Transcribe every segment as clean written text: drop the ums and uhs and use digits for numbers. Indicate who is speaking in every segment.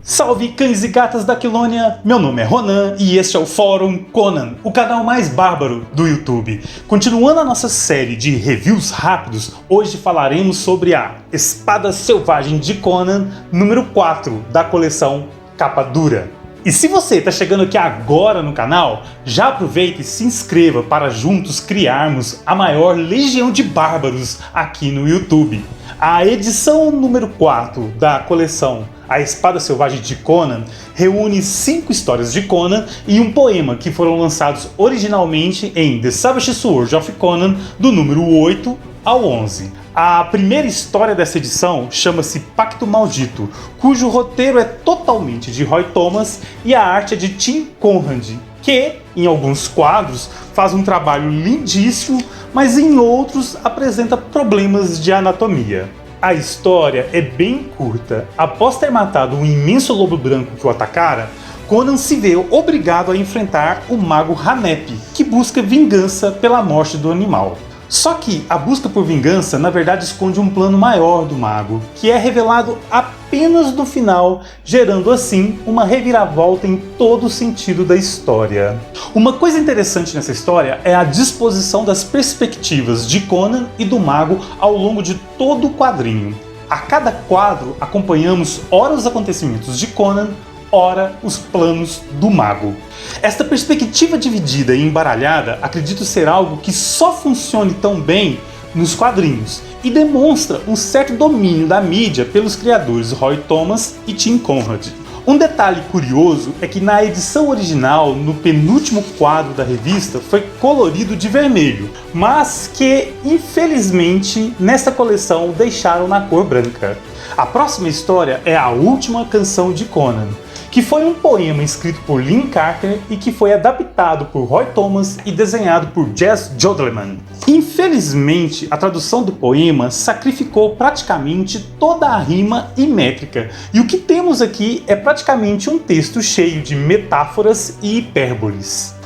Speaker 1: Salve cães e gatas da Aquilônia, meu nome é Ronan e este é o Fórum Conan, o canal mais bárbaro do YouTube. Continuando a nossa série de reviews rápidos, hoje falaremos sobre a Espada Selvagem de Conan, número 4 da coleção Capa Dura. E se você está chegando aqui agora no canal, já aproveita e se inscreva para juntos criarmos a maior legião de bárbaros aqui no YouTube. A edição número 4 da coleção A Espada Selvagem de Conan reúne 5 histórias de Conan e um poema que foram lançados originalmente em The Savage Sword of Conan, do número 8 ao 11. A primeira história dessa edição chama-se Pacto Maldito, cujo roteiro é totalmente de Roy Thomas e a arte é de Tim Conrad, que, em alguns quadros, faz um trabalho lindíssimo, mas em outros apresenta problemas de anatomia. A história é bem curta. Após ter matado um imenso lobo branco que o atacara, Conan se vê obrigado a enfrentar o mago Hanep, que busca vingança pela morte do animal. Só que a busca por vingança na verdade esconde um plano maior do mago, que é revelado apenas no final, gerando assim uma reviravolta em todo o sentido da história. Uma coisa interessante nessa história é a disposição das perspectivas de Conan e do mago ao longo de todo o quadrinho. A cada quadro acompanhamos ora os acontecimentos de Conan, ora os planos do mago. Esta perspectiva dividida e embaralhada acredito ser algo que só funcione tão bem nos quadrinhos e demonstra um certo domínio da mídia pelos criadores Roy Thomas e Tim Conrad. Um detalhe curioso é que na edição original, no penúltimo quadro da revista, foi colorido de vermelho, mas que, infelizmente, nesta coleção deixaram na cor branca. A próxima história é A Última Canção de Conan, que foi um poema escrito por Lin Carter e que foi adaptado por Roy Thomas e desenhado por Jez Jodleman. Infelizmente, a tradução do poema sacrificou praticamente toda a rima e métrica, e o que temos aqui é praticamente um texto cheio de metáforas e hipérboles.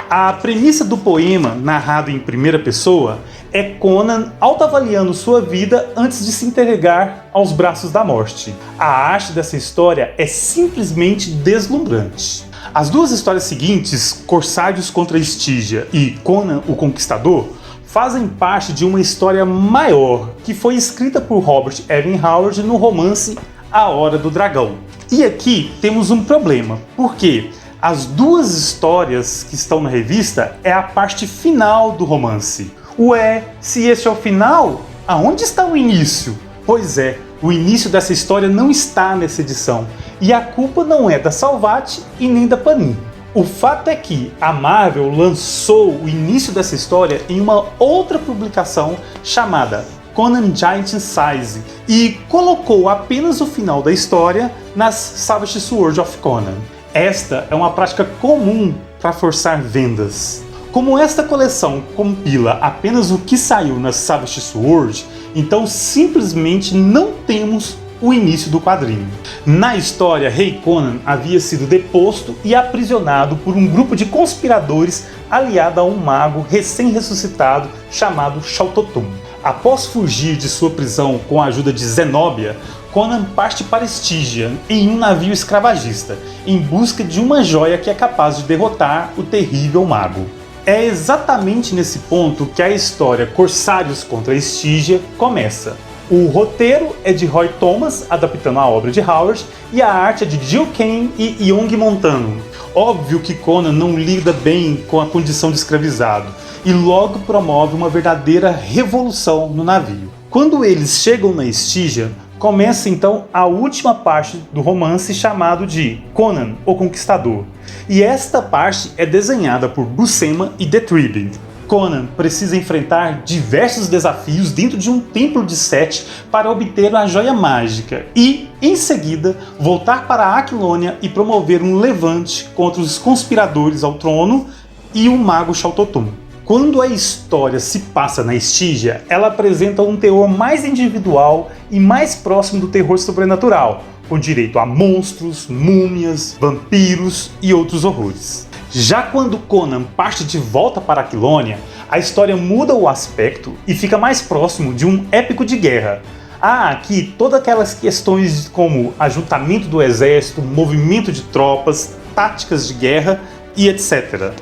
Speaker 1: A premissa do poema, narrado em primeira pessoa, é Conan autoavaliando sua vida antes de se entregar aos braços da morte. A arte dessa história é simplesmente deslumbrante. As duas histórias seguintes, Corsários contra Estígia e Conan o Conquistador, fazem parte de uma história maior que foi escrita por Robert Evan Howard no romance A Hora do Dragão. E aqui temos um problema, porque as duas histórias que estão na revista é a parte final do romance. Ué, se esse é o final, aonde está o início? Pois é, o início dessa história não está nessa edição, e a culpa não é da Salvat e nem da Panini. O fato é que a Marvel lançou o início dessa história em uma outra publicação chamada Conan Giant Size e colocou apenas o final da história nas Savage Sword of Conan. Esta é uma prática comum para forçar vendas. Como esta coleção compila apenas o que saiu na Savage Sword, então simplesmente não temos o início do quadrinho. Na história, Rei Conan havia sido deposto e aprisionado por um grupo de conspiradores aliado a um mago recém-ressuscitado chamado Shautotum. Após fugir de sua prisão com a ajuda de Zenobia, Conan parte para Estígia em um navio escravagista, em busca de uma joia que é capaz de derrotar o terrível mago. É exatamente nesse ponto que a história Corsários contra Estígia começa. O roteiro é de Roy Thomas, adaptando a obra de Howard, e a arte é de Gil Kane e Young Montano. Óbvio que Conan não lida bem com a condição de escravizado, e logo promove uma verdadeira revolução no navio. Quando eles chegam na Estígia, começa então a última parte do romance chamado de Conan o Conquistador. E esta parte é desenhada por Buscema e The Tribune. Conan precisa enfrentar diversos desafios dentro de um templo de Set para obter a joia mágica e, em seguida, voltar para a Aquilônia e promover um levante contra os conspiradores ao trono e o mago Shautotum. Quando a história se passa na Estígia, ela apresenta um teor mais individual e mais próximo do terror sobrenatural, com direito a monstros, múmias, vampiros e outros horrores. Já quando Conan parte de volta para Aquilônia, a história muda o aspecto e fica mais próximo de um épico de guerra. Há aqui todas aquelas questões como ajuntamento do exército, movimento de tropas, táticas de guerra e etc.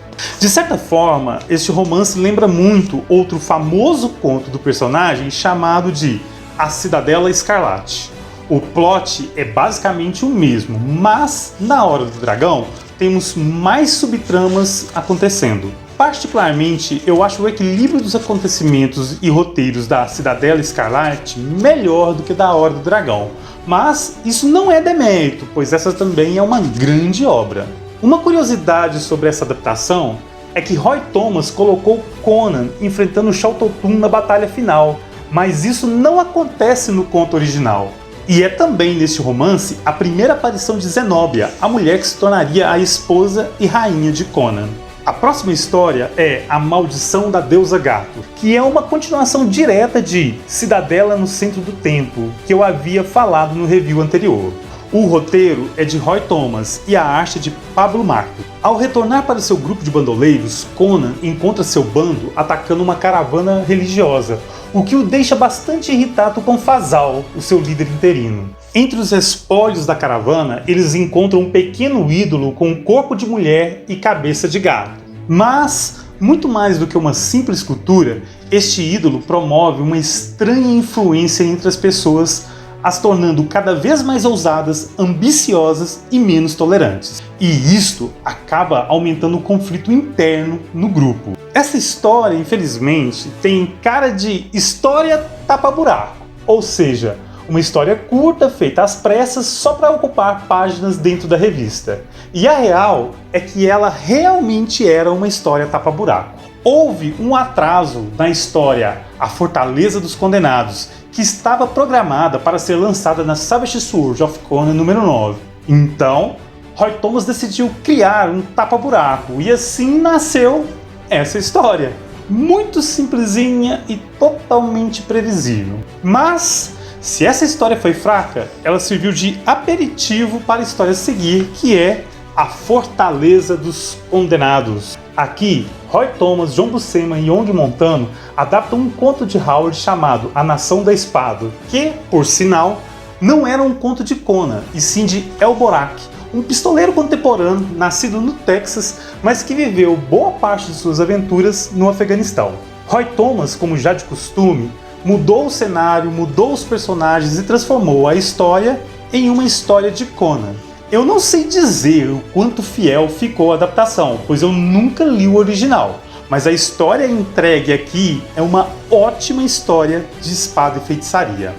Speaker 1: De certa forma, este romance lembra muito outro famoso conto do personagem chamado de A Cidadela Escarlate. O plot é basicamente o mesmo, mas na Hora do Dragão temos mais subtramas acontecendo. Particularmente, eu acho o equilíbrio dos acontecimentos e roteiros da Cidadela Escarlate melhor do que da Hora do Dragão, mas isso não é demérito, pois essa também é uma grande obra. Uma curiosidade sobre essa adaptação é que Roy Thomas colocou Conan enfrentando Shao Totun na batalha final, mas isso não acontece no conto original. E é também neste romance a primeira aparição de Zenobia, a mulher que se tornaria a esposa e rainha de Conan. A próxima história é A Maldição da Deusa Gato, que é uma continuação direta de Cidadela no Centro do Tempo, que eu havia falado no review anterior. O roteiro é de Roy Thomas e a arte de Pablo Marco. Ao retornar para seu grupo de bandoleiros, Conan encontra seu bando atacando uma caravana religiosa, o que o deixa bastante irritado com Fazal, o seu líder interino. Entre os espólios da caravana, eles encontram um pequeno ídolo com um corpo de mulher e cabeça de gato. Mas, muito mais do que uma simples escultura, este ídolo promove uma estranha influência entre as pessoas, as tornando cada vez mais ousadas, ambiciosas e menos tolerantes. E isto acaba aumentando o conflito interno no grupo. Essa história, infelizmente, tem cara de história tapa-buraco, ou seja, uma história curta, feita às pressas, só para ocupar páginas dentro da revista. E a real é que ela realmente era uma história tapa-buraco. Houve um atraso na história A Fortaleza dos Condenados, que estava programada para ser lançada na Savage Sword of Conan número 9. Então, Roy Thomas decidiu criar um tapa-buraco, e assim nasceu essa história. Muito simplesinha e totalmente previsível. Mas, se essa história foi fraca, ela serviu de aperitivo para a história a seguir, que é A Fortaleza dos Condenados. Aqui, Roy Thomas, John Buscema e Yondi Montano adaptam um conto de Howard chamado A Nação da Espada, que, por sinal, não era um conto de Conan, e sim de Elborak, um pistoleiro contemporâneo nascido no Texas, mas que viveu boa parte de suas aventuras no Afeganistão. Roy Thomas, como já de costume, mudou o cenário, mudou os personagens e transformou a história em uma história de Conan. Eu não sei dizer o quanto fiel ficou a adaptação, pois eu nunca li o original, mas a história entregue aqui é uma ótima história de espada e feitiçaria.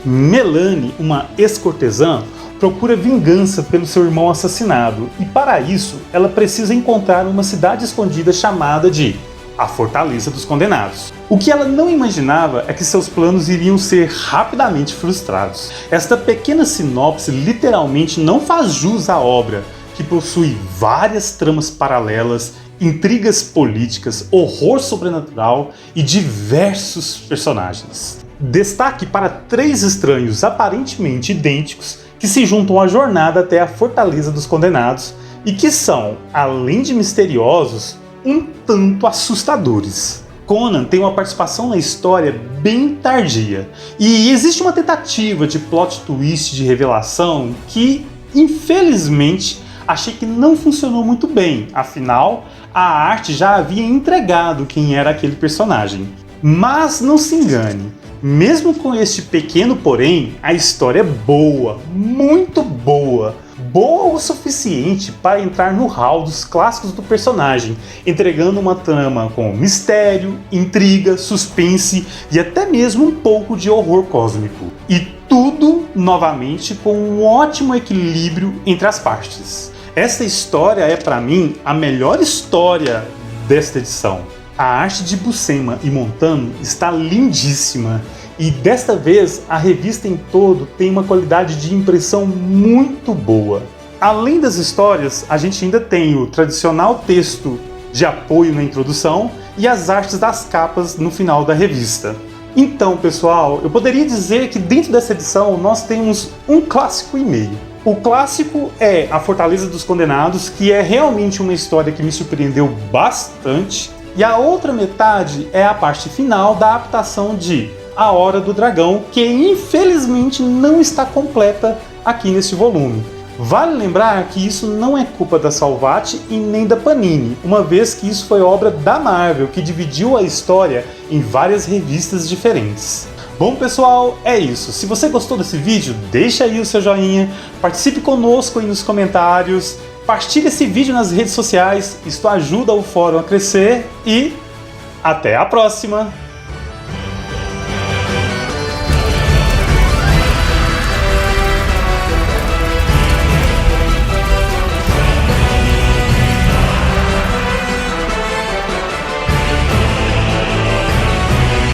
Speaker 1: Melanie, uma ex-cortesã, procura vingança pelo seu irmão assassinado, e para isso ela precisa encontrar uma cidade escondida chamada de A Fortaleza dos Condenados. O que ela não imaginava é que seus planos iriam ser rapidamente frustrados. Esta pequena sinopse literalmente não faz jus à obra, que possui várias tramas paralelas, intrigas políticas, horror sobrenatural e diversos personagens. Destaque para 3 estranhos aparentemente idênticos que se juntam à jornada até a Fortaleza dos Condenados e que são, além de misteriosos, um tanto assustadores. Conan tem uma participação na história bem tardia, e existe uma tentativa de plot twist de revelação que, infelizmente, achei que não funcionou muito bem, afinal, a arte já havia entregado quem era aquele personagem. Mas não se engane, mesmo com este pequeno porém, a história é boa, muito boa. Boa o suficiente para entrar no hall dos clássicos do personagem, entregando uma trama com mistério, intriga, suspense e até mesmo um pouco de horror cósmico. E tudo, novamente, com um ótimo equilíbrio entre as partes. Essa história é, para mim, a melhor história desta edição. A arte de Buscema e Montano está lindíssima. E desta vez, a revista em todo tem uma qualidade de impressão muito boa. Além das histórias, a gente ainda tem o tradicional texto de apoio na introdução e as artes das capas no final da revista. Então, pessoal, eu poderia dizer que dentro dessa edição nós temos um clássico e meio. O clássico é A Fortaleza dos Condenados, que é realmente uma história que me surpreendeu bastante. E a outra metade é a parte final da adaptação de A Hora do Dragão, que infelizmente não está completa aqui neste volume. Vale lembrar que isso não é culpa da Salvat e nem da Panini, uma vez que isso foi obra da Marvel, que dividiu a história em várias revistas diferentes. Bom pessoal, é isso. Se você gostou desse vídeo, deixa aí o seu joinha, participe conosco aí nos comentários, partilhe esse vídeo nas redes sociais, isto ajuda o fórum a crescer e até a próxima!